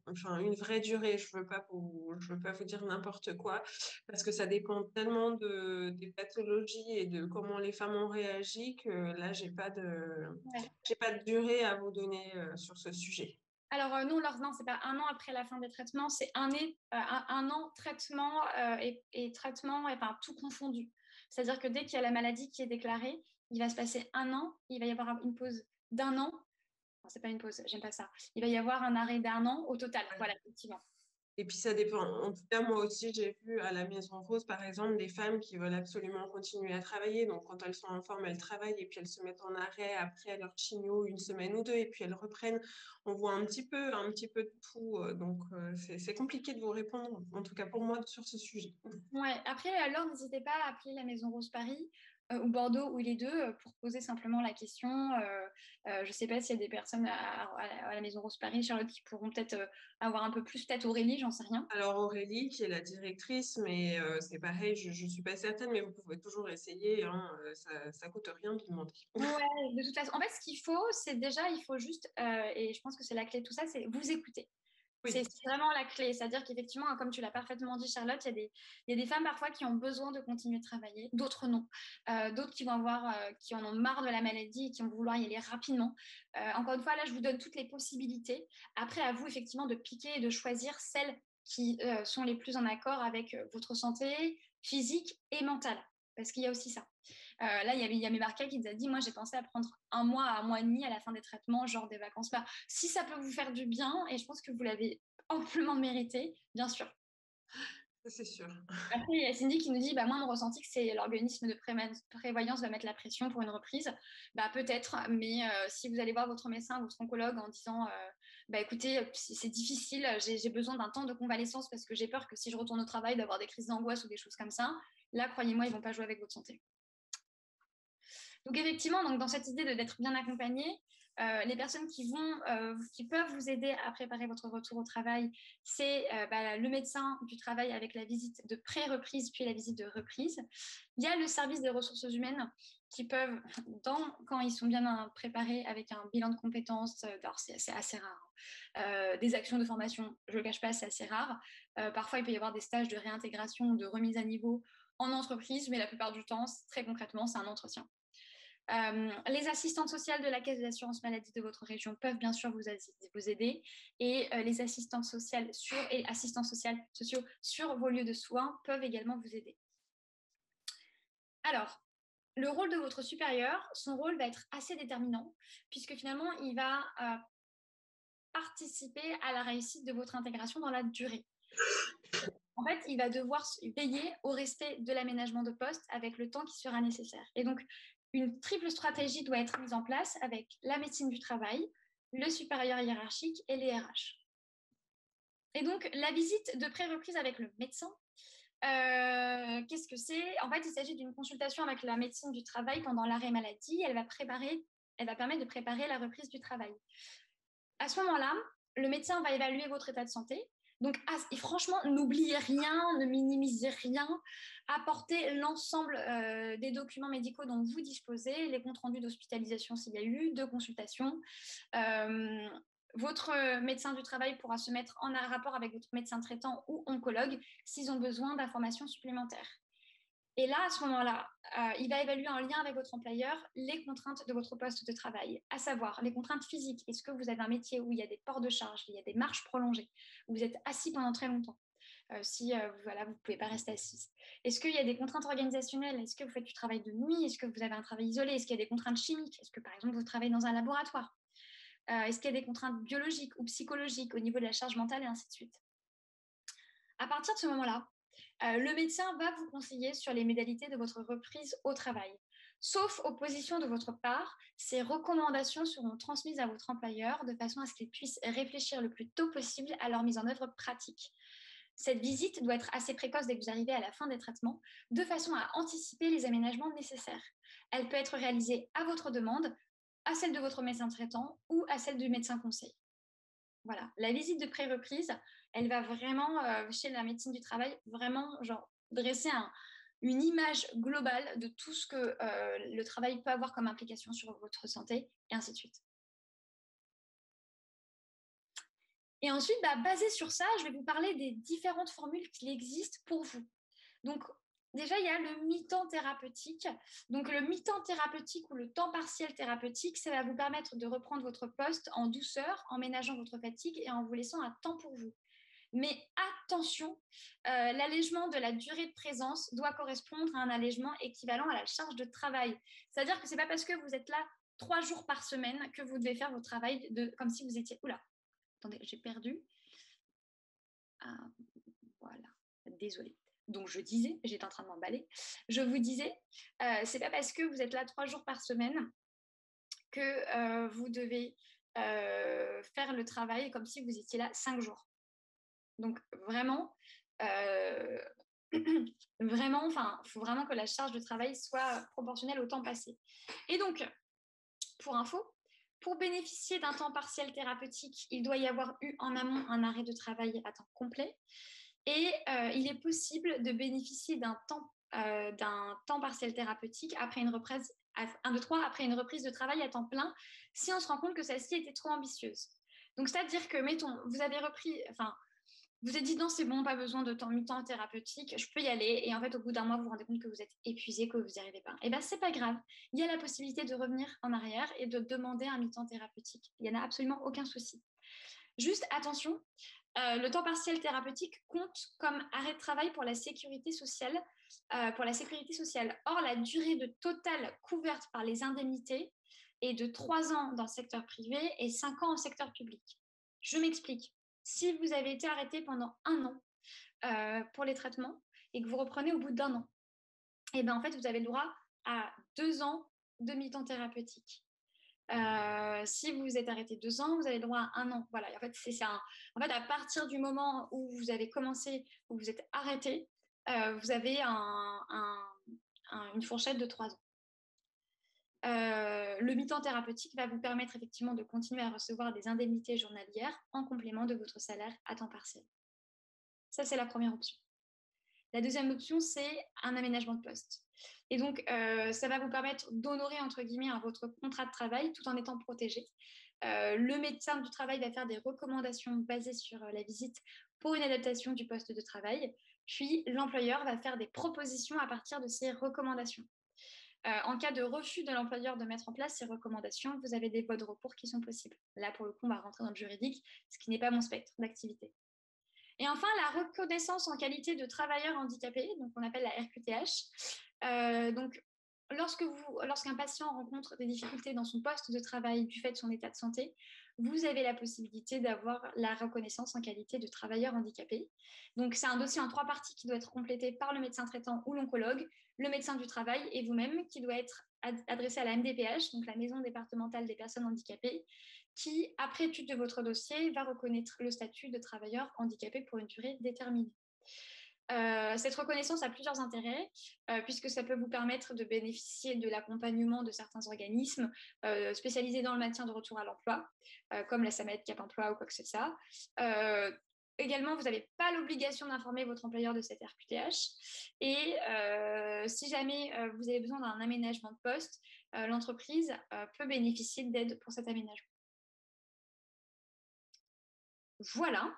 enfin, une vraie durée. Je veux pas vous dire n'importe quoi parce que ça dépend tellement des pathologies et de comment les femmes ont réagi que là, Ouais. j'ai pas de durée à vous donner sur ce sujet. Alors, non, non, c'est pas 1 an après la fin des traitements, c'est un an traitement et traitement, enfin, tout confondu. C'est-à-dire que dès qu'il y a la maladie qui est déclarée, il va se passer 1 an, il va y avoir une pause d'1 an. Non, c'est pas une pause, j'aime pas ça. Il va y avoir un arrêt d'1 an au total. Voilà, effectivement. Et puis ça dépend. En tout cas, moi aussi, j'ai vu à la Maison Rose, par exemple, des femmes qui veulent absolument continuer à travailler. Donc, quand elles sont en forme, elles travaillent et puis elles se mettent en arrêt après leur chimio 1 semaine ou 2 et puis elles reprennent. On voit un petit peu de tout. Donc, c'est compliqué de vous répondre, en tout cas pour moi, sur ce sujet. Ouais. Après, alors, n'hésitez pas à appeler la Maison Rose Paris ou Bordeaux ou les deux pour poser simplement la question. Je ne sais pas s'il y a des personnes à la Maison Rose Paris, Charlotte, qui pourront peut-être avoir un peu plus, peut-être Aurélie, j'en sais rien. Alors Aurélie, qui est la directrice, mais c'est pareil, je ne suis pas certaine, mais vous pouvez toujours essayer, hein, ça coûte rien de demander. Ouais, de toute façon, en fait, ce qu'il faut, c'est déjà, il faut juste, et je pense que c'est la clé de tout ça, c'est vous écouter. C'est Oui. vraiment la clé. C'est-à-dire qu'effectivement, comme tu l'as parfaitement dit, Charlotte, il y a des femmes parfois qui ont besoin de continuer de travailler, d'autres non. D'autres qui en ont marre de la maladie et qui vont vouloir y aller rapidement. Encore une fois, là, je vous donne toutes les possibilités. Après, à vous, effectivement, de piquer et de choisir celles qui sont les plus en accord avec votre santé physique et mentale. Parce qu'il y a aussi ça. Là, il y a Mébarca qui nous a dit, moi, j'ai pensé à prendre 1 mois à 1 mois et demi à la fin des traitements, genre des vacances. Bah, si ça peut vous faire du bien, et je pense que vous l'avez amplement mérité, bien sûr. C'est sûr. Après, il y a Cindy qui nous dit, bah, moi, mon ressenti, que c'est l'organisme de prévoyance va mettre la pression pour une reprise. Bah, peut-être, mais si vous allez voir votre médecin, votre oncologue en disant, bah, écoutez, c'est difficile, j'ai besoin d'un temps de convalescence parce que j'ai peur que si je retourne au travail, d'avoir des crises d'angoisse ou des choses comme ça, là, croyez-moi, ils ne vont pas jouer avec votre santé. Donc effectivement, donc dans cette idée d'être bien accompagné, les personnes qui peuvent vous aider à préparer votre retour au travail, c'est le médecin du travail avec la visite de pré-reprise puis la visite de reprise. Il y a le service des ressources humaines qui peuvent, quand ils sont bien préparés avec un bilan de compétences, alors c'est assez rare, des actions de formation, je ne le cache pas, c'est assez rare. Parfois, il peut y avoir des stages de réintégration, de remise à niveau en entreprise, mais la plupart du temps, très concrètement, c'est un entretien. Les assistantes sociales de la caisse d'assurance maladie de votre région peuvent bien sûr vous aider et les assistantes sociales et assistants sociaux sur vos lieux de soins peuvent également vous aider. Alors, le rôle de votre supérieur, son rôle va être assez déterminant puisque finalement, il va participer à la réussite de votre intégration dans la durée. En fait, il va devoir veiller au respect de l'aménagement de poste avec le temps qui sera nécessaire. Et donc, une triple stratégie doit être mise en place avec la médecine du travail, le supérieur hiérarchique et les RH. Et donc, la visite de pré-reprise avec le médecin, qu'est-ce que c'est? En fait, il s'agit d'une consultation avec la médecine du travail pendant l'arrêt maladie. Elle va permettre de préparer la reprise du travail. À ce moment-là, le médecin va évaluer votre état de santé. Donc, et franchement, n'oubliez rien, ne minimisez rien, apportez l'ensemble des documents médicaux dont vous disposez, les comptes rendus d'hospitalisation s'il y a eu, de consultation. Votre médecin du travail pourra se mettre en rapport avec votre médecin traitant ou oncologue s'ils ont besoin d'informations supplémentaires. Et là, à ce moment-là, il va évaluer en lien avec votre employeur les contraintes de votre poste de travail, à savoir les contraintes physiques. Est-ce que vous avez un métier où il y a des ports de charge, il y a des marches prolongées, où vous êtes assis pendant très longtemps, si voilà, vous ne pouvez pas rester assise. Est-ce qu'il y a des contraintes organisationnelles? Est-ce que vous faites du travail de nuit? Est-ce que vous avez un travail isolé? Est-ce qu'il y a des contraintes chimiques? Est-ce que, par exemple, vous travaillez dans un laboratoire? Est-ce qu'il y a des contraintes biologiques ou psychologiques au niveau de la charge mentale et ainsi de suite? À partir de ce moment-là, le médecin va vous conseiller sur les modalités de votre reprise au travail. Sauf opposition de votre part, ces recommandations seront transmises à votre employeur de façon à ce qu'il puisse réfléchir le plus tôt possible à leur mise en œuvre pratique. Cette visite doit être assez précoce dès que vous arrivez à la fin des traitements, de façon à anticiper les aménagements nécessaires. Elle peut être réalisée à votre demande, à celle de votre médecin traitant ou à celle du médecin conseil. Voilà, la visite de pré-reprise, elle va vraiment, chez la médecine du travail, vraiment genre, dresser une image globale de tout ce que le travail peut avoir comme implication sur votre santé, et ainsi de suite. Et ensuite, basé sur ça, je vais vous parler des différentes formules qui existent pour vous. Donc, déjà, il y a le mi-temps thérapeutique. Donc, le mi-temps thérapeutique ou le temps partiel thérapeutique, ça va vous permettre de reprendre votre poste en douceur, en ménageant votre fatigue et en vous laissant un temps pour vous. Mais attention, l'allègement de la durée de présence doit correspondre à un allègement équivalent à la charge de travail. C'est-à-dire que ce n'est pas parce que vous êtes là 3 jours par semaine que vous devez faire votre travail comme si vous étiez... Oula, attendez, j'ai perdu. Ah, voilà, désolée. Donc je disais, j'étais en train de m'emballer, je vous disais, c'est pas parce que vous êtes là 3 jours par semaine que vous devez faire le travail comme si vous étiez là 5 jours. Donc vraiment, vraiment, enfin, il faut vraiment que la charge de travail soit proportionnelle au temps passé. Et donc, pour info, pour bénéficier d'un temps partiel thérapeutique, il doit y avoir eu en amont un arrêt de travail à temps complet. Et il est possible de bénéficier d'un temps partiel thérapeutique après une reprise, 1, 2, 3, après une reprise de travail à temps plein, si on se rend compte que celle-ci était trop ambitieuse. Donc, c'est-à-dire que, mettons, vous avez repris, enfin, vous êtes dit non, c'est bon, pas besoin de temps mi-temps thérapeutique, je peux y aller. Et en fait, au bout d'un mois, vous vous rendez compte que vous êtes épuisé, que vous n'y arrivez pas. Et bien, c'est pas grave. Il y a la possibilité de revenir en arrière et de demander un mi-temps thérapeutique. Il n'y en a absolument aucun souci. Juste attention, le temps partiel thérapeutique compte comme arrêt de travail pour la sécurité sociale. Or, la durée de totale couverte par les indemnités est de 3 ans dans le secteur privé et 5 ans en secteur public. Je m'explique. Si vous avez été arrêté pendant 1 an pour les traitements et que vous reprenez au bout d'1 an, et ben en fait, vous avez le droit à 2 ans de mi-temps thérapeutique. Si vous êtes arrêté 2 ans, vous avez le droit à 1 an. Voilà. Et en fait, en fait, à partir du moment où vous avez commencé, où vous êtes arrêté, vous avez une fourchette de 3 ans. Le mi-temps thérapeutique va vous permettre effectivement de continuer à recevoir des indemnités journalières en complément de votre salaire à temps partiel. Ça, c'est la première option. La deuxième option, c'est un aménagement de poste. Et donc, ça va vous permettre d'honorer, entre guillemets, votre contrat de travail tout en étant protégé. Le médecin du travail va faire des recommandations basées sur la visite pour une adaptation du poste de travail. Puis, l'employeur va faire des propositions à partir de ces recommandations. En cas de refus de l'employeur de mettre en place ces recommandations, vous avez des voies de recours qui sont possibles. Là, pour le coup, on va rentrer dans le juridique, ce qui n'est pas mon spectre d'activité. Et enfin, la reconnaissance en qualité de travailleur handicapé, donc on appelle la RQTH. Donc, lorsqu'un patient rencontre des difficultés dans son poste de travail du fait de son état de santé, vous avez la possibilité d'avoir la reconnaissance en qualité de travailleur handicapé. Donc, c'est un dossier en 3 parties qui doit être complété par le médecin traitant ou l'oncologue, le médecin du travail et vous-même, qui doit être adressé à la MDPH, donc la Maison départementale des personnes handicapées, qui, après étude de votre dossier, va reconnaître le statut de travailleur handicapé pour une durée déterminée. Cette reconnaissance a plusieurs intérêts, puisque ça peut vous permettre de bénéficier de l'accompagnement de certains organismes spécialisés dans le maintien de retour à l'emploi, comme la SAMED, Cap Emploi ou quoi que ce soit. Également, vous n'avez pas l'obligation d'informer votre employeur de cette RQTH. Et si jamais vous avez besoin d'un aménagement de poste, l'entreprise peut bénéficier d'aide pour cet aménagement. Voilà.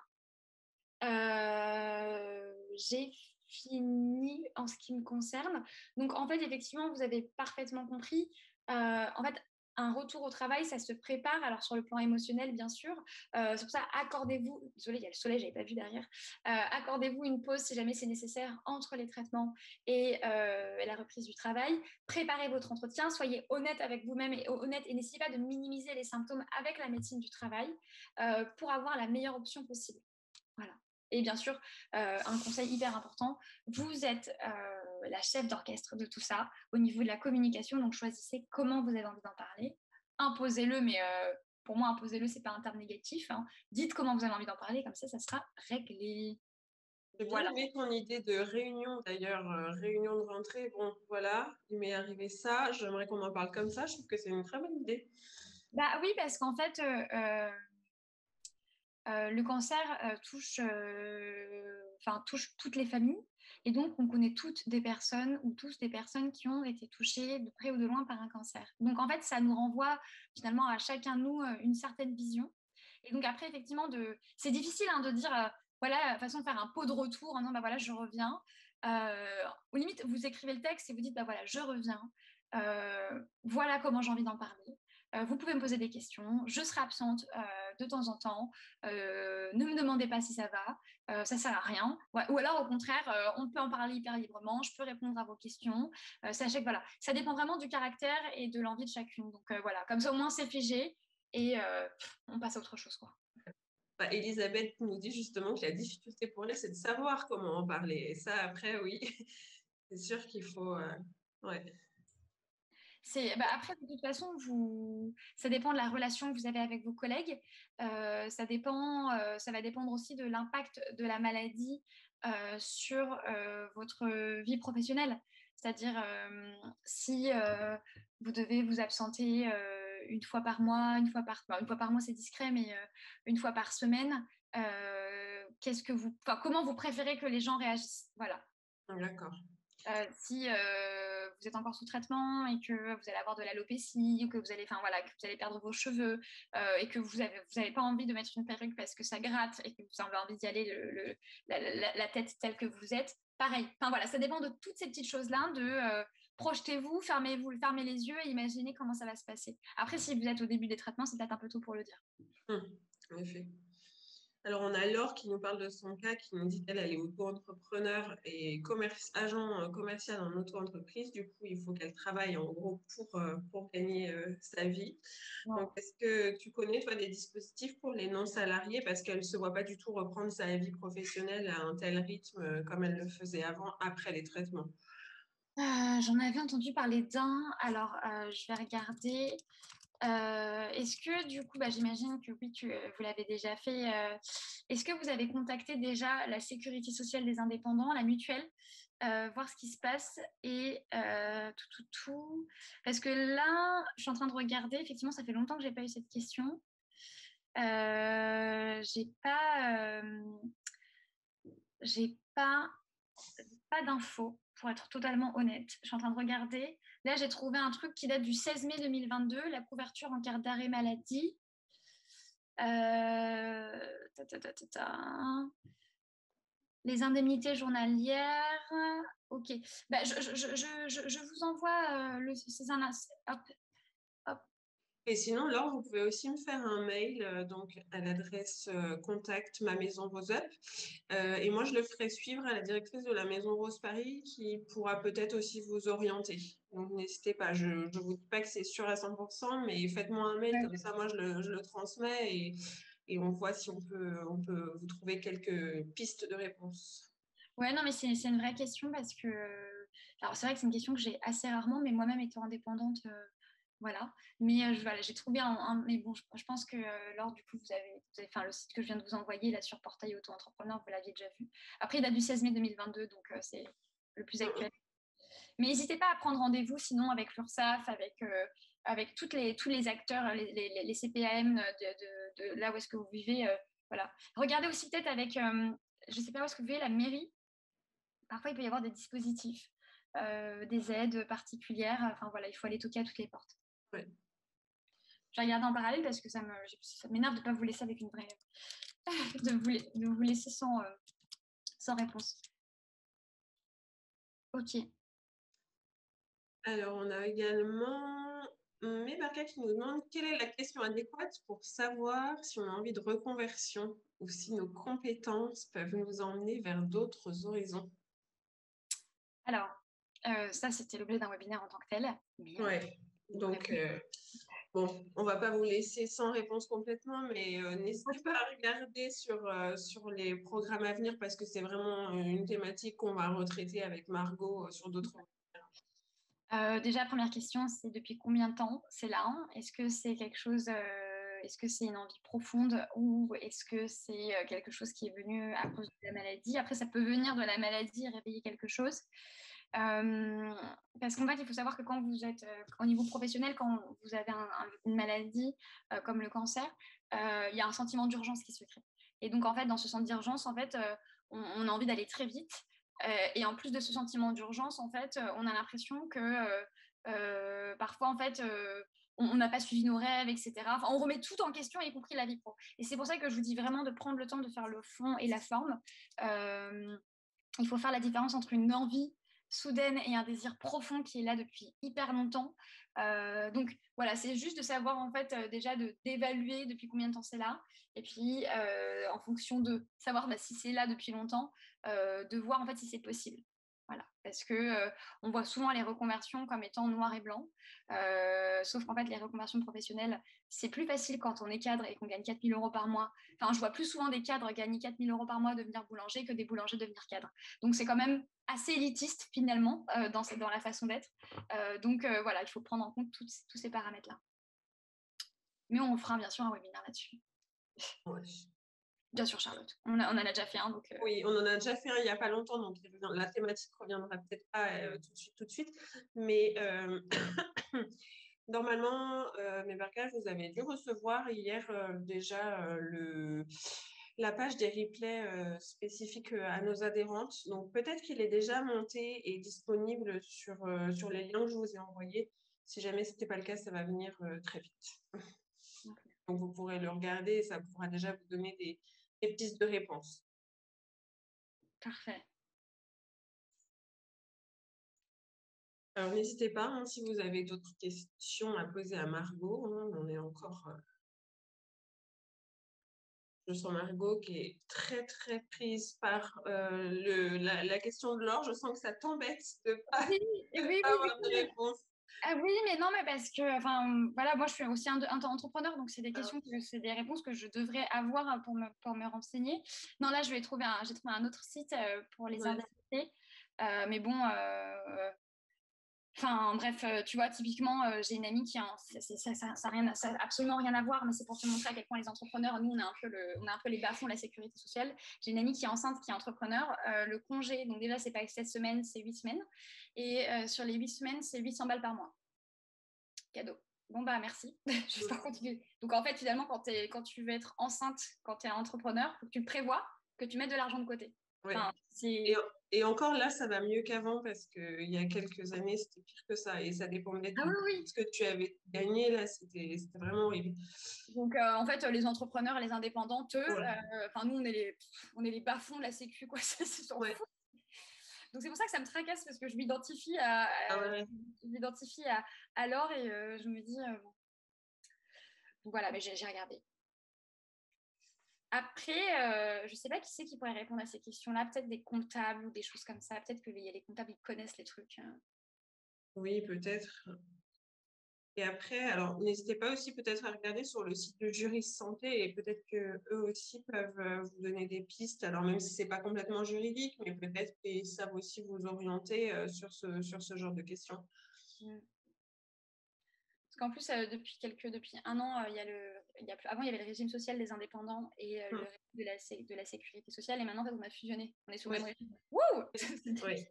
J'ai fini en ce qui me concerne. Donc, en fait, effectivement, vous avez parfaitement compris. En fait, un retour au travail, ça se prépare. Alors, sur le plan émotionnel, bien sûr. C'est pour ça, accordez-vous, désolée, il y a le soleil, je n'avais pas vu derrière. Accordez-vous une pause si jamais c'est nécessaire entre les traitements et la reprise du travail. Préparez votre entretien, soyez honnête avec vous-même et honnête et n'essayez pas de minimiser les symptômes avec la médecine du travail pour avoir la meilleure option possible. Voilà. Et bien sûr, un conseil hyper important, vous êtes la chef d'orchestre de tout ça au niveau de la communication, donc choisissez comment vous avez envie d'en parler. Imposez-le, mais pour moi, imposez-le, c'est pas un terme négatif. Hein. Dites comment vous avez envie d'en parler, comme ça sera réglé. J'ai bien Voilà. aimé ton idée de réunion, d'ailleurs, réunion de rentrée. Bon, voilà, il m'est arrivé ça. J'aimerais qu'on en parle comme ça. Je trouve que c'est une très bonne idée. Bah oui, parce qu'en fait, le cancer touche toutes les familles. Et donc, on connaît toutes des personnes ou tous des personnes qui ont été touchées de près ou de loin par un cancer. Donc, en fait, ça nous renvoie finalement à chacun de nous une certaine vision. Et donc, après, effectivement, c'est difficile de dire, voilà, façon de faire un pot de retour en disant, bah voilà, je reviens. Au limite, vous écrivez le texte et vous dites, bah voilà, je reviens. Voilà comment j'ai envie d'en parler. Vous pouvez me poser des questions. Je serai absente de temps en temps. Ne me demandez pas si ça va. Ça sert à rien. Ouais, ou alors, au contraire, on peut en parler hyper librement. Je peux répondre à vos questions. Sachez que voilà, ça dépend vraiment du caractère et de l'envie de chacune. Donc voilà, comme ça, au moins, c'est figé et on passe à autre chose, quoi. Bah, Elisabeth nous dit justement que la difficulté pour elle, c'est de savoir comment en parler. Et ça, après, oui, c'est sûr qu'il faut. Ouais. Après, de toute façon, ça dépend de la relation que vous avez avec vos collègues. Ça va dépendre aussi de l'impact de la maladie sur votre vie professionnelle. C'est-à-dire, si vous devez vous absenter une fois par mois, une fois par mois, c'est discret, mais une fois par semaine, comment vous préférez que les gens réagissent? Voilà. D'accord. Si vous êtes encore sous traitement et que vous allez avoir de l'alopécie ou que vous allez, enfin voilà, que vous allez perdre vos cheveux et que vous avez pas envie de mettre une perruque parce que ça gratte et que vous avez envie d'y aller la tête telle que vous êtes, pareil. Enfin voilà, ça dépend de toutes ces petites choses-là, projetez-vous, fermez les yeux et imaginez comment ça va se passer. Après, si vous êtes au début des traitements, c'est peut-être un peu tôt pour le dire. En effet. Alors, on a Laure qui nous parle de son cas, qui nous dit qu'elle est auto-entrepreneur et agent commercial en auto-entreprise. Du coup, il faut qu'elle travaille en gros pour gagner sa vie. Non. Donc, est-ce que tu connais, toi, des dispositifs pour les non-salariés parce qu'elle ne se voit pas du tout reprendre sa vie professionnelle à un tel rythme comme elle le faisait avant, après les traitements? J'en avais entendu parler d'un, alors je vais regarder. Est-ce que du coup, j'imagine que oui, vous l'avez déjà fait. Est-ce que vous avez contacté déjà la Sécurité sociale des indépendants, la mutuelle, voir ce qui se passe et tout. Parce que là, je suis en train de regarder. Effectivement, ça fait longtemps que j'ai pas eu cette question. J'ai pas, j'ai pas d'infos, pour être totalement honnête. Je suis en train de regarder. Là, j'ai trouvé un truc qui date du 16 mai 2022, la couverture en cas d'arrêt maladie. Ta, ta, ta, ta, ta. Les indemnités journalières. Ok. Je vous envoie hop, hop. Et sinon, Laure, vous pouvez aussi me faire un mail donc à l'adresse contact ma maison Rose Up. Et moi, je le ferai suivre à la directrice de la Maison Rose Paris qui pourra peut-être aussi vous orienter. Donc, n'hésitez pas. Je ne vous dis pas que c'est sûr à 100%, mais faites-moi un mail, comme ça, moi, je le transmets et on voit si on peut vous trouver quelques pistes de réponse. Ouais, non, mais c'est une vraie question parce que. Alors, c'est vrai que c'est une question que j'ai assez rarement, mais moi-même étant indépendante, voilà. Mais voilà, j'ai trouvé mais bon, je pense que lors du coup, enfin, le site que je viens de vous envoyer, là, sur Portail Auto-entrepreneur, vous l'aviez déjà vu. Après, il date du 16 mai 2022, donc c'est le plus actuel. Mais n'hésitez pas à prendre rendez-vous, sinon, avec l'URSSAF, avec tous les acteurs, les CPAM de là où est-ce que vous vivez. Voilà. Regardez aussi peut-être avec, je ne sais pas où est-ce que vous vivez, la mairie. Parfois, il peut y avoir des dispositifs, des aides particulières. Enfin, voilà, il faut aller toquer à toutes les portes. Ouais. Je vais regarder en parallèle parce que ça m'énerve de ne pas vous laisser avec une vraie. de vous laisser sans réponse. Ok. Alors, on a également Mébarka qui nous demande quelle est la question adéquate pour savoir si on a envie de reconversion ou si nos compétences peuvent nous emmener vers d'autres horizons. Alors, ça, c'était l'objet d'un webinaire en tant que tel. Mais, Ouais, donc bon, on va pas vous laisser sans réponse complètement, mais n'hésitez pas à regarder sur les programmes à venir parce que c'est vraiment une thématique qu'on va retraiter avec Margot sur d'autres. Déjà, première question, c'est depuis combien de temps c'est là? Est-ce que c'est quelque chose, est-ce que c'est une envie profonde ou est-ce que c'est quelque chose qui est venu à cause de la maladie? Après, ça peut venir de la maladie et réveiller quelque chose. Parce qu'en fait, il faut savoir que quand vous êtes au niveau professionnel, quand vous avez une maladie comme le cancer, il y a un sentiment d'urgence qui se crée. Et donc, en fait, dans ce sentiment d'urgence, en fait, on a envie d'aller très vite. Et en plus de ce sentiment d'urgence, en fait, on a l'impression que parfois, en fait, on n'a pas suivi nos rêves, etc. Enfin, on remet tout en question, y compris la vie pro. Et c'est pour ça que je vous dis vraiment de prendre le temps de faire le fond et la forme. Il faut faire la différence entre une envie soudaine et un désir profond qui est là depuis hyper longtemps. Donc voilà, c'est juste de savoir en fait déjà d'évaluer depuis combien de temps c'est là, et puis en fonction de savoir si c'est là depuis longtemps, de voir en fait si c'est possible. Voilà, parce que on voit souvent les reconversions comme étant noir et blanc, sauf qu'en fait les reconversions professionnelles, c'est plus facile quand on est cadre et qu'on gagne 4 000 euros par mois. Enfin, je vois plus souvent des cadres gagner 4 000 euros par mois devenir boulanger que des boulangers devenir cadres. Donc c'est quand même assez élitiste finalement dans la façon d'être. Donc voilà, il faut prendre en compte tous ces paramètres-là. Mais on fera bien sûr un webinaire là-dessus. Ouais. Bien sûr, Charlotte. On en a déjà fait un. Donc, Oui, on en a déjà fait un il n'y a pas longtemps, donc la thématique ne reviendra peut-être pas tout de suite. Mais normalement, Mébarka, vous avez dû recevoir hier déjà la page des replays spécifiques à nos adhérentes. Donc peut-être qu'il est déjà monté et disponible sur les liens que je vous ai envoyés. Si jamais ce n'était pas le cas, ça va venir très vite. okay. Donc vous pourrez le regarder et ça pourra déjà vous donner des pistes de réponse. Parfait. Alors, n'hésitez pas, hein, si vous avez d'autres questions à poser à Margot. Hein, on est encore... je sens Margot qui est très, très prise par la question de l'or. Je sens que ça t'embête de ne pas, Oui, oui, pas avoir de réponse. Ah oui, mais non, mais parce que, enfin, voilà, moi je suis aussi un entrepreneur, donc c'est des questions, c'est des réponses que je devrais avoir pour me renseigner. Non, là, j'ai trouvé un autre site pour les Ouais. indemnités, mais bon, enfin, bref, tu vois, typiquement, j'ai une amie qui a, ça a absolument rien à voir, mais c'est pour te montrer à quel point les entrepreneurs, nous, on a un peu les bas-fonds de la sécurité sociale. J'ai une amie qui est enceinte, qui est entrepreneur. Le congé, donc déjà, c'est pas 7 semaines, c'est 8 semaines. Et sur les 8 semaines, c'est 800 balles par mois. Cadeau. Bon, bah, merci. J'espère continuer. Donc, en fait, finalement, quand tu veux être enceinte, quand tu es entrepreneur, il faut que tu prévois que tu mettes de l'argent de côté. Ouais. Enfin, et encore là, ça va mieux qu'avant parce qu'il y a quelques années, c'était pire que ça. Et ça dépendait de ce que tu avais gagné. Là, c'était vraiment horrible. Donc, en fait, les entrepreneurs, les indépendantes, nous, on est les bas-fonds de la sécu, quoi. Ça, c'est s'en fout. Donc, c'est pour ça que ça me tracasse parce que je m'identifie à l'or et je me dis, bon. Donc, voilà, mais j'ai regardé. Après, je ne sais pas qui c'est qui pourrait répondre à ces questions-là. Peut-être des comptables ou des choses comme ça. Peut-être que les comptables, ils connaissent les trucs. Oui, peut-être. Et après, alors n'hésitez pas aussi peut-être à regarder sur le site de Juris Santé et peut-être que eux aussi peuvent vous donner des pistes. Alors même si c'est pas complètement juridique, mais peut-être qu'ils savent aussi vous orienter sur ce genre de questions. Parce qu'en plus, depuis un an, avant, il y avait le régime social des indépendants et le régime de la sécurité sociale. Et maintenant, en fait, on a fusionné. On est sous le même régime. Wouh. Oui.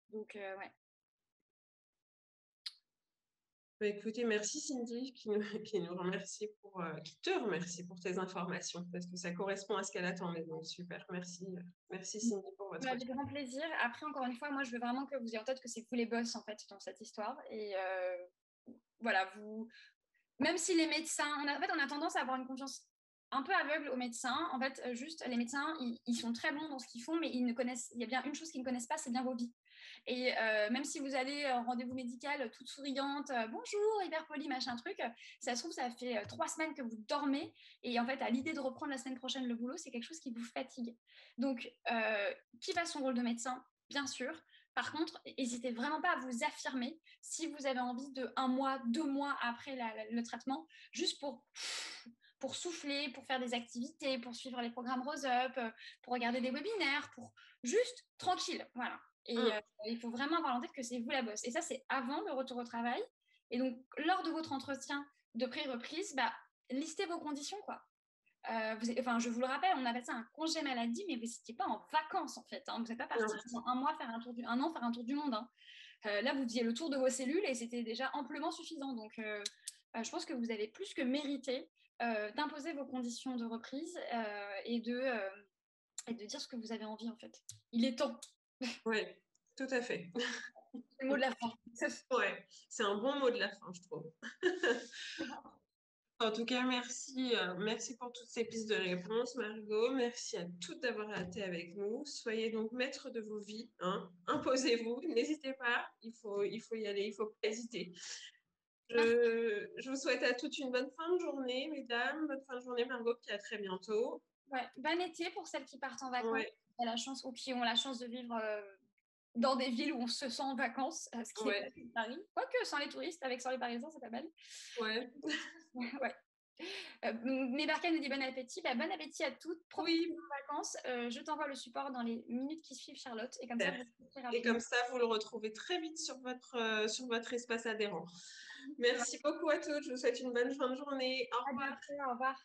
Donc, ouais. Bah, écoutez, merci Cindy qui nous remercie qui te remercie pour tes informations parce que ça correspond à ce qu'elle attendait. Donc super, merci Cindy pour votre Avec grand plaisir. Après, encore une fois, moi, je veux vraiment que vous ayez en tête que c'est vous les boss en fait dans cette histoire. Et voilà, même si les médecins, en fait, on a tendance à avoir une confiance un peu aveugle aux médecins. En fait, juste, les médecins, ils sont très bons dans ce qu'ils font, mais il y a bien une chose qu'ils ne connaissent pas, c'est bien vos vies. Et même si vous allez en rendez-vous médical toute souriante, bonjour, hyper poli, machin truc, ça se trouve, ça fait 3 semaines que vous dormez. Et en fait, à l'idée de reprendre la semaine prochaine le boulot, c'est quelque chose qui vous fatigue. Donc, qui va son rôle de médecin? Bien sûr. Par contre, n'hésitez vraiment pas à vous affirmer si vous avez envie de 1 mois, 2 mois après le traitement, juste pour souffler, pour faire des activités, pour suivre les programmes Rose Up, pour regarder des webinaires, pour juste tranquille. Voilà. Et il faut vraiment avoir en tête que c'est vous la bosse. Et ça, c'est avant le retour au travail. Et donc, lors de votre entretien de pré-reprise, bah, listez vos conditions, quoi. Je vous le rappelle, on appelle ça un congé maladie, mais vous n'étiez pas en vacances, en fait. Hein. Vous n'êtes pas parti pendant 1 mois faire un an faire un tour du monde. Hein. Là, vous faisiez le tour de vos cellules et c'était déjà amplement suffisant. Donc, je pense que vous avez plus que mérité d'imposer vos conditions de reprise et de dire ce que vous avez envie, en fait. Il est temps. Oui, tout à fait. C'est le mot de la fin. Ouais, c'est un bon mot de la fin, je trouve. En tout cas, merci pour toutes ces pistes de réponse, Margot. Merci à toutes d'avoir été avec nous. Soyez donc maîtres de vos vies, hein. Imposez-vous, n'hésitez pas. Il faut y aller, il ne faut pas hésiter. Je vous souhaite à toutes une bonne fin de journée, mesdames. Bonne fin de journée, Margot, puis à très bientôt. Ouais, bon été pour celles qui partent en vacances. Ouais. Ou qui ont la chance de vivre dans des villes où on se sent en vacances, ce qui est pas Paris. Quoique, sans les touristes, sans les Parisiens, c'est pas mal. Ouais. Ouais. Mais Barka nous dit bon appétit. Bon appétit à toutes. Profitez de vos vacances. Je t'envoie le support dans les minutes qui suivent, Charlotte. Et comme ça, vous le retrouvez très vite sur votre espace adhérent. Merci beaucoup à toutes. Je vous souhaite une bonne fin de journée. Au revoir. Au revoir.